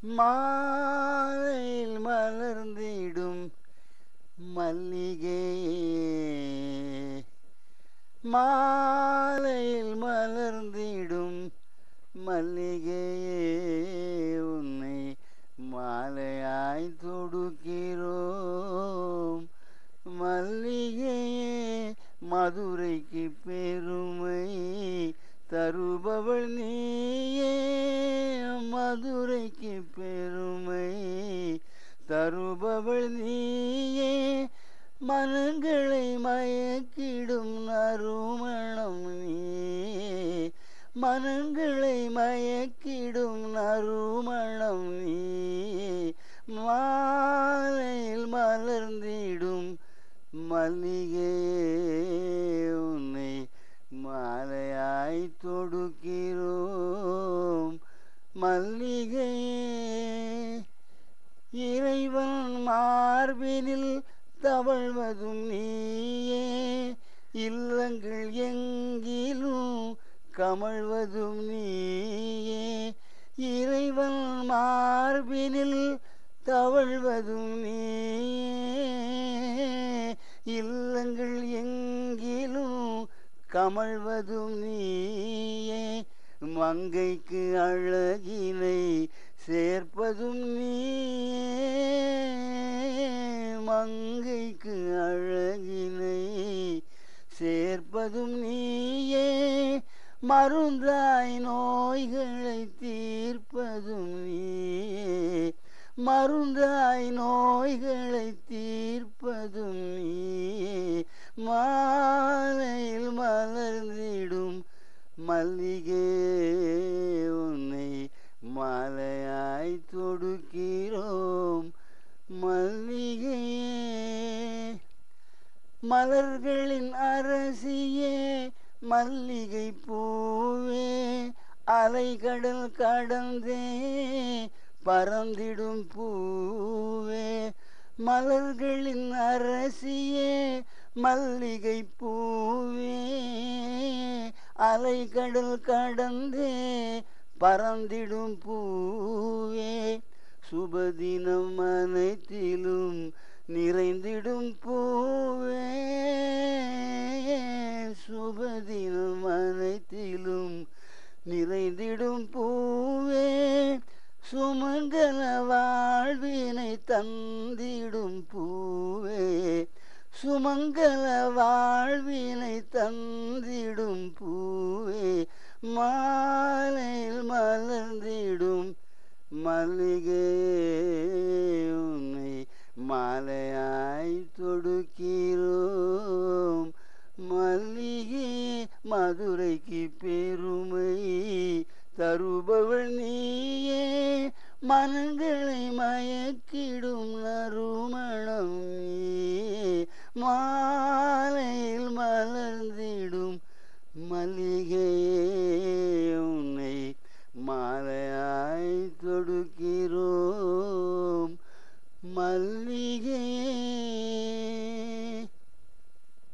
மாலையில் மலர்ந்திடும் மல்லிகையே, மாலையில் மலர்ந்திடும் மல்லிகையே, உன்னை மாலையாய் தொடுக்கிறோம். மல்லிகையே, மதுரைக்கு பெருமை தருபவள் நீயே, மதுரைக்கு பெருமை தருபவள் நீயே, மனங்களை மயக்கிடும் நறுமணம் நீயே, மனங்களை மயக்கிடும் நறுமணம் நீயே, மாலையில் மலர்ந்திடும் மல்லிகையே, உன்னை மாலையாய் தொடுக்கிறோம். மல்லிகையே, இறைவன் மார்பினில் தவழ்வதும் நீயே, இல்லங்கள் எங்கிலும் கமழ்வதும் நீயே, இறைவன் மார்பினில் தவழ்வதும் நீயே, இல்லங்கள் எங்கிலும் கமழ்வதும் நீயே, மங்கைக்கு அழகினை சேர்ப்பதும் நீயே, மங்கைக்கு அழகினை சேர்ப்பதும் நீயே, மருந்தாய் நோய்களை தீர்ப்பதும் நீயே, மருந்தாய் நோய்களை தீர்ப்பதும் நீயே, மாலையில் மலர்ந்திடும் மல்லிகையே, உன்னை மாலையாய் தொடுக்கிறோம். மல்லிகையே, மலர்களின் அரசியே, மல்லிகை பூவே, அலைகடல் கடந்தே பறந்திடும் பூவே, மலர்களின் அரசியே, மல்லிகை பூவே, அலைகடல் கடந்தே பறந்திடும் பூவே, சுபதினம் அனைத்திலும் நிறைந்திடும் பூவே, சுபதினம் அனைத்திலும் நிறைந்திடும் பூவே, சுமங்கல வாழ்வினை தந்திடும் பூவே, சுமங்கல வாழ்வினை தந்திடும் பூவே, மாலையில் மலர்ந்திடும் மல்லிகையே, உன்னை மாலையாய் தொடுக்கிறோம். மல்லிகையே, மதுரைக்கு பெருமை தருபவள் நீயே, மனங்களை மயக்கிடும் நறுமணம் நீயே,